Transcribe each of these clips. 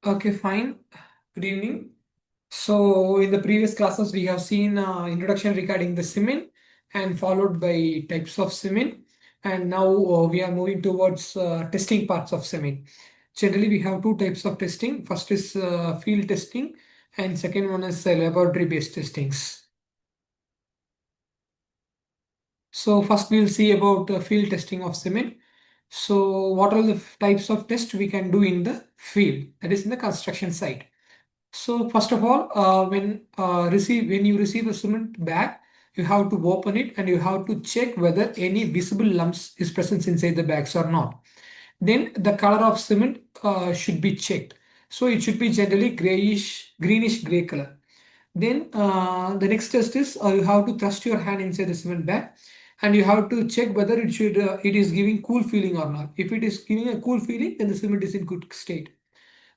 Okay, fine. Good evening. So, in the previous classes, we have seen introduction regarding the cement and followed by types of cement. And now we are moving towards testing parts of cement. Generally, we have two types of testing. First is field testing, and second one is laboratory-based testings. So, first we'll see about the field testing of cement. So, what are the types of tests we can do in the field? That is in the construction site. So first of all, when you receive a cement bag, you have to open it and you have to check whether any visible lumps is present inside the bags or not. Then the color of cement should be checked. So it should be generally grayish, greenish gray color. Then the next test is you have to thrust your hand inside the cement bag, and you have to check whether it is giving cool feeling or not. If it is giving a cool feeling, then the cement is in good state.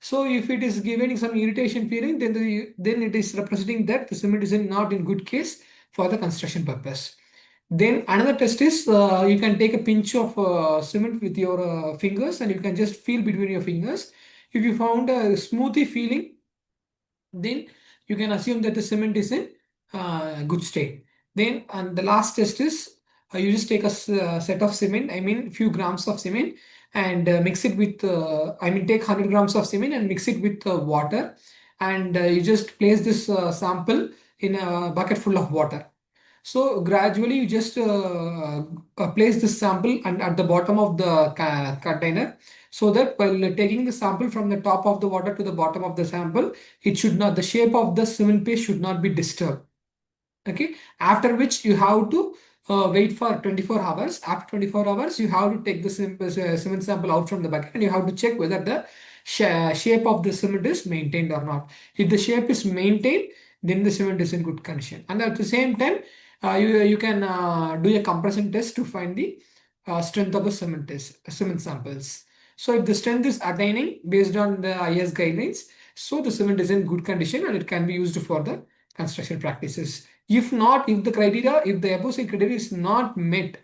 So if it is giving some irritation feeling, then it is representing that the cement is not in good case for the construction purpose. Then another test is you can take a pinch of cement with your fingers and you can just feel between your fingers. If you found a smoothie feeling, then you can assume that the cement is in good state. Then and the last test is you just take a set of cement, I mean few grams of cement, and mix it with I mean take 100 grams of cement and mix it with water, and you just place this sample in a bucket full of water. So gradually you just place this sample and at the bottom of the container, so that while taking the sample from the top of the water to the bottom of the sample, it should not, the shape of the cement paste should not be disturbed. Okay, after which you have to wait for 24 hours. After 24 hours, you have to take the cement sample out from the bucket and you have to check whether the shape of the cement is maintained or not. If the shape is maintained, then the cement is in good condition. And at the same time, you can do a compression test to find the strength of the cement samples. So if the strength is attaining based on the IS guidelines, so the cement is in good condition and it can be used for the construction practices. If not, if the criteria, if the above said criteria is not met,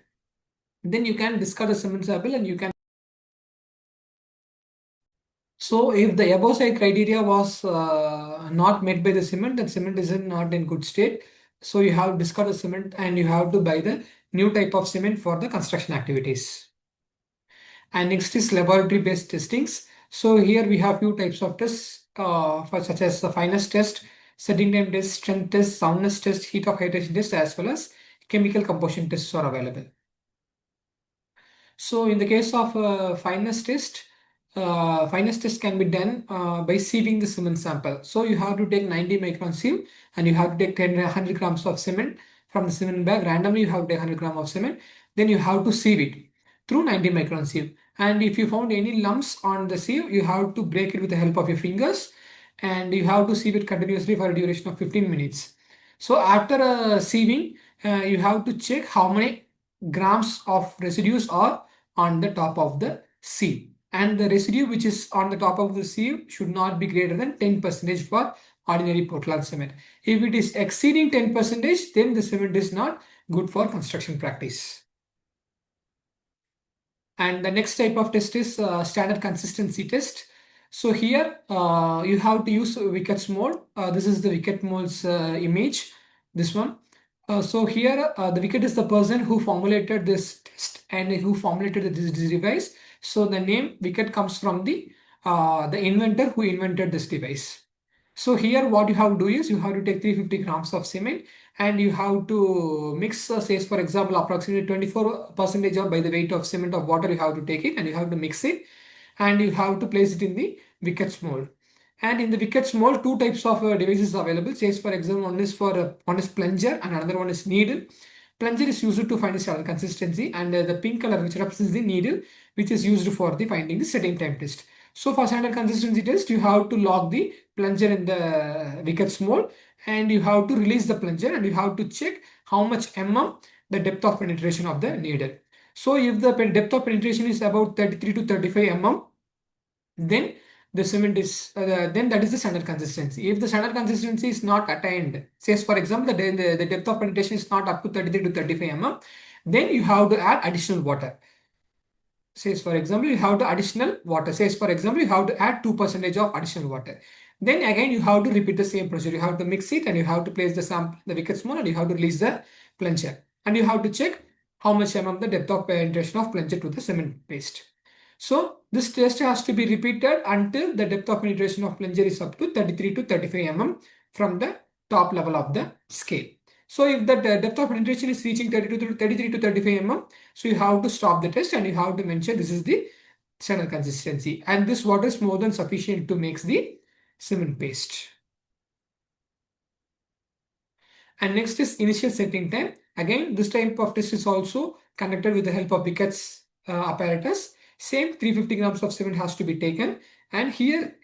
then you can discard the cement sample and you can. So if the above said criteria was not met by the cement, then cement is not in good state. So you have to discard the cement and you have to buy the new type of cement for the construction activities. And next is laboratory based testings. So here we have few types of tests for such as the fineness test, setting time test, strength test, soundness test, heat of hydration test, as well as chemical composition tests are available. So in the case of fineness test can be done by sieving the cement sample. So you have to take 90 micron sieve and you have to take 100 grams of cement from the cement bag. Randomly you have to take 100 grams of cement. Then you have to sieve it through 90 micron sieve. And if you found any lumps on the sieve, you have to break it with the help of your fingers and you have to sieve it continuously for a duration of 15 minutes. So after sieving, you have to check how many grams of residues are on the top of the sieve, and the residue which is on the top of the sieve should not be greater than 10% for ordinary Portland cement. If it is exceeding 10%, then the cement is not good for construction practice. And the next type of test is standard consistency test. So here you have to use Wicket's mold. This is the Wicket mold's image, this one. So here the Wicket is the person who formulated this test and who formulated this device. So the name Wicket comes from the inventor who invented this device. So here what you have to do is you have to take 350 grams of cement and you have to mix, say for example, approximately 24 percentage of by the weight of cement of water you have to take it and you have to mix it and you have to place it in the Wicket's mold. And in the Wicket's mold, two types of devices are available. Say for example, one is plunger and another one is needle. Plunger is used to find the standard consistency and the pink color which represents the needle which is used for the finding the setting time test. So for standard consistency test, you have to lock the plunger in the Wicket's mold and you have to release the plunger and you have to check how much the depth of penetration of the needle. So if the depth of penetration is about 33 to 35 then the cement is then that is the standard consistency. If the standard consistency is not attained, says for example the depth of penetration is not up to 33 to 35 then you have to add additional water. says for example you have to additional water, says for example you have to add 2% of additional water. Then again you have to repeat the same procedure. You have to mix it and you have to place the sample, the Vickers Mold, and you have to release the plunger. And you have to check how much the depth of penetration of plunger to the cement paste. So this test has to be repeated until the depth of penetration of plunger is up to 33 to 35 from the top level of the scale. So if the depth of penetration is reaching 33 to 35 so you have to stop the test and you have to mention this is the standard consistency, and this water is more than sufficient to make the cement paste. And next is initial setting time. Again, this type of test is also conducted with the help of Pickett's apparatus. Same 350 grams of cement has to be taken, and here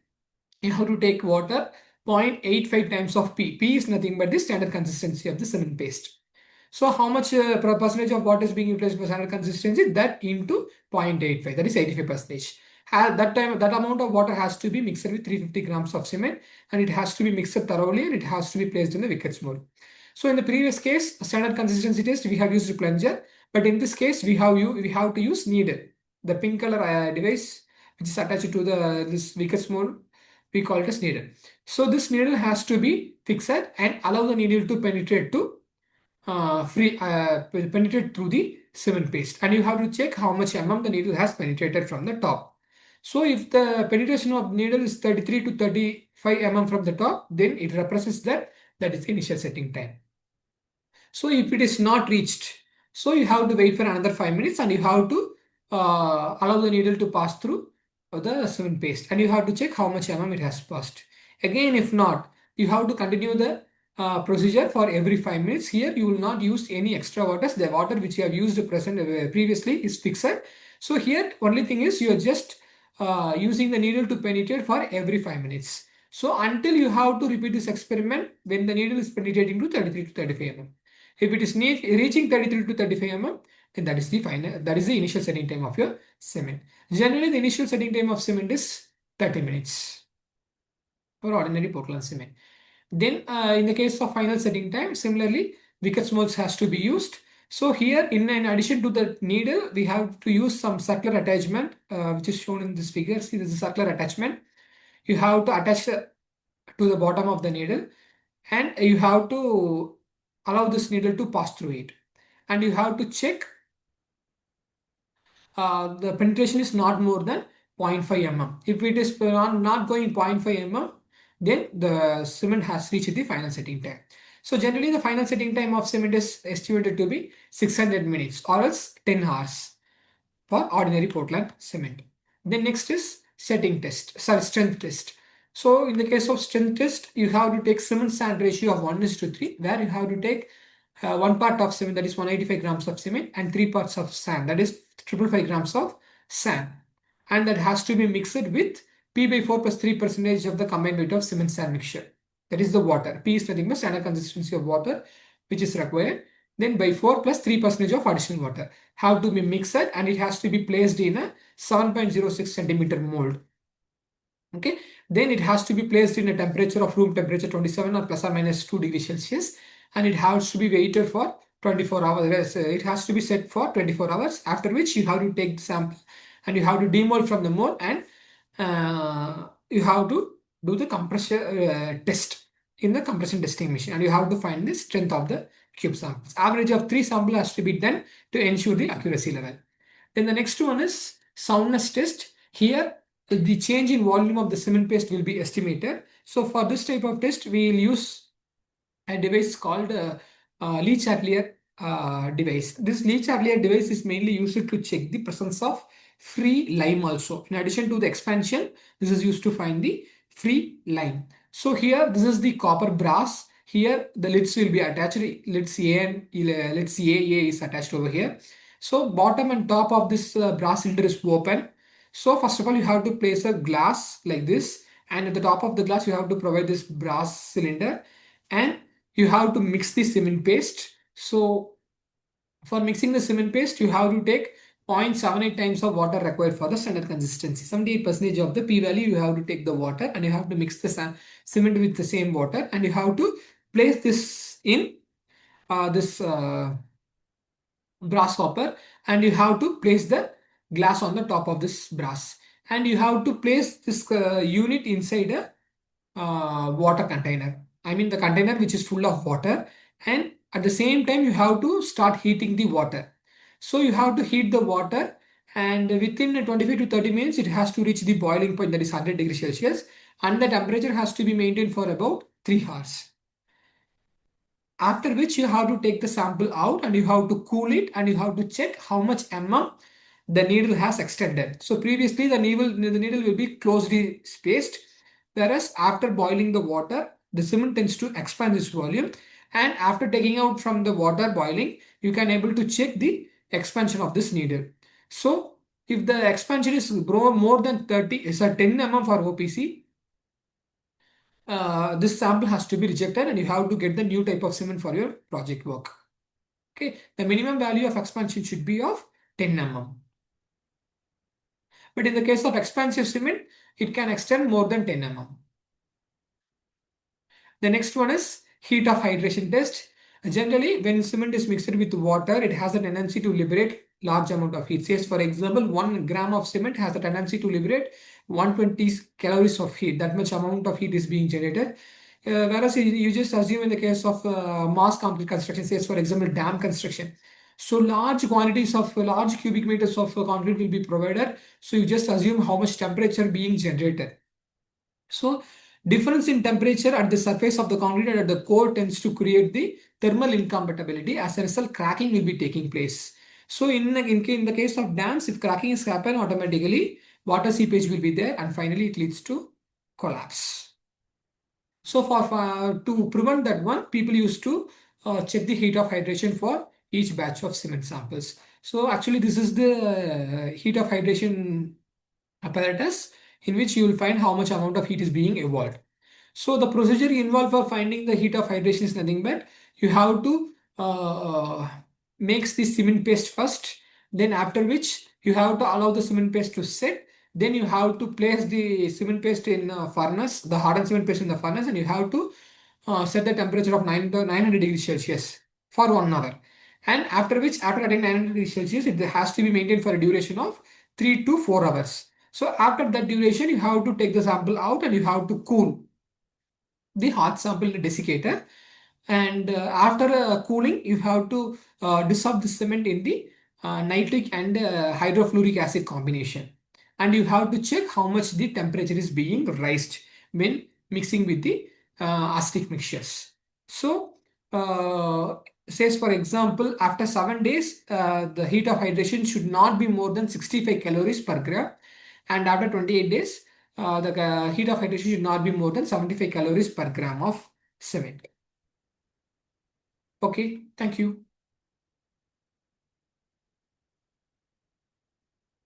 you have to take water 0.85 times of P. P is nothing but the standard consistency of the cement paste. So how much percentage of water is being utilized for standard consistency? That into 0.85, that is 85 percentage. That time, that amount of water has to be mixed with 350 grams of cement, and it has to be mixed thoroughly, and it has to be placed in the Vickers mold. So in the previous case, standard consistency test, we have used plunger, but in this case, we have to use needle. The pink color device which is attached to the this Vickers mold, we call it as needle. So this needle has to be fixed and allow the needle to penetrate to penetrate through the cement paste, and you have to check how much the needle has penetrated from the top. So if the penetration of needle is 33 to 35 from the top, then it represents that is initial setting time. So if it is not reached, so you have to wait for another 5 minutes and you have to allow the needle to pass through the cement paste, and you have to check how much it has passed. Again, if not, you have to continue the procedure for every 5 minutes. Here you will not use any extra water. The water which you have used previously is fixed. So here only thing is you are just using the needle to penetrate for every 5 minutes. So until you have to repeat this experiment when the needle is penetrating to 33 to 35 If it is reaching 33 to 35 then that is the final, that is the initial setting time of your cement. Generally, the initial setting time of cement is 30 minutes for ordinary Portland cement. Then in the case of final setting time, similarly, Vickers molds has to be used. So here, in addition to the needle, we have to use some circular attachment, which is shown in this figure. See, this is a circular attachment. You have to attach to the bottom of the needle, and you have to allow this needle to pass through it. And you have to check the penetration is not more than 0.5 If it is not going 0.5 then the cement has reached the final setting time. So generally the final setting time of cement is estimated to be 600 minutes or else 10 hours for ordinary Portland cement. Then next is setting test, sorry, strength test. So in the case of strength test, you have to take cement sand ratio of 1:3, where you have to take one part of cement, that is 185 grams of cement, and 3 parts of sand, that is 555 grams of sand. And that has to be mixed with P by 4 plus 3 percentage of the combined weight of cement sand mixture. That is the water. P is nothing but standard consistency of water which is required. Then by 4 plus 3 percentage of additional water have to be mixed, and it has to be placed in a 7.06 centimeter mold. Okay, then it has to be placed in a temperature of room temperature 27 or plus or minus 2 degrees Celsius, and it has to be waited for 24 hours. It has to be set for 24 hours, after which you have to take the sample and you have to demold from the mold, and you have to do the compressor test in the compression testing machine, and you have to find the strength of the cube samples. Average of 3 samples has to be done to ensure the accuracy level. Then the next one is soundness test. Here the change in volume of the cement paste will be estimated. So for this type of test, we will use a device called Le Chatelier device. This Le Chatelier device is mainly used to check the presence of free lime also. In addition to the expansion, this is used to find the free lime. So here, this is the copper brass. Here, the lids will be attached. Lids A and lids A is attached over here. So bottom and top of this brass cylinder is open. So first of all, you have to place a glass like this, and at the top of the glass, you have to provide this brass cylinder, and you have to mix the cement paste. So for mixing the cement paste, you have to take 0.78 times of water required for the standard consistency. 78% of the P value you have to take the water, and you have to mix the cement with the same water, and you have to place this in this brass hopper, and you have to place the glass on the top of this brass, and you have to place this unit inside a water container. I mean the container which is full of water, and at the same time you have to start heating the water. So you have to heat the water, and within 25 to 30 minutes it has to reach the boiling point, that is 100 degrees Celsius, and the temperature has to be maintained for about 3 hours. After which you have to take the sample out and you have to cool it, and you have to check how much the needle has extended. So previously the needle will be closely spaced, whereas after boiling the water, the cement tends to expand its volume, and after taking out from the water boiling, you can able to check the expansion of this needle. So if the expansion is grow more than 30 is a 10 for OPC, this sample has to be rejected and you have to get the new type of cement for your project work. Okay, the minimum value of expansion should be of 10 But in the case of expansive cement, it can extend more than 10 The next one is heat of hydration test. Generally, when cement is mixed with water, it has a tendency to liberate large amount of heat. Say, for example, 1 gram of cement has a tendency to liberate 120 calories of heat. That much amount of heat is being generated. Whereas you just assume in the case of mass concrete construction, say, for example, dam construction. So large quantities of large cubic meters of concrete will be provided. So you just assume how much temperature being generated. So difference in temperature at the surface of the concrete and at the core tends to create the thermal incompatibility. As a result, cracking will be taking place. So in the case of dams, if cracking is happen, automatically water seepage will be there, and finally it leads to collapse. So to prevent that one, people used to check the heat of hydration for each batch of cement samples. So actually this is the heat of hydration apparatus in which you will find how much amount of heat is being evolved. So the procedure involved for finding the heat of hydration is nothing but you have to mix the cement paste first, then after which you have to allow the cement paste to set, then you have to place the cement paste in a furnace, the hardened cement paste in the furnace, and you have to set the temperature of 900 degrees Celsius for 1 hour. And after which, after attaining 900 degrees Celsius, it has to be maintained for a duration of 3 to 4 hours. So after that duration, you have to take the sample out and you have to cool the hot sample in a desiccator. And after cooling, you have to dissolve the cement in the nitric and hydrofluoric acid combination. And you have to check how much the temperature is being raised when mixing with the acetic mixtures. So, says for example, after 7 days, the heat of hydration should not be more than 65 calories per gram. And after 28 days, the heat of hydration should not be more than 75 calories per gram of cement. Okay, thank you.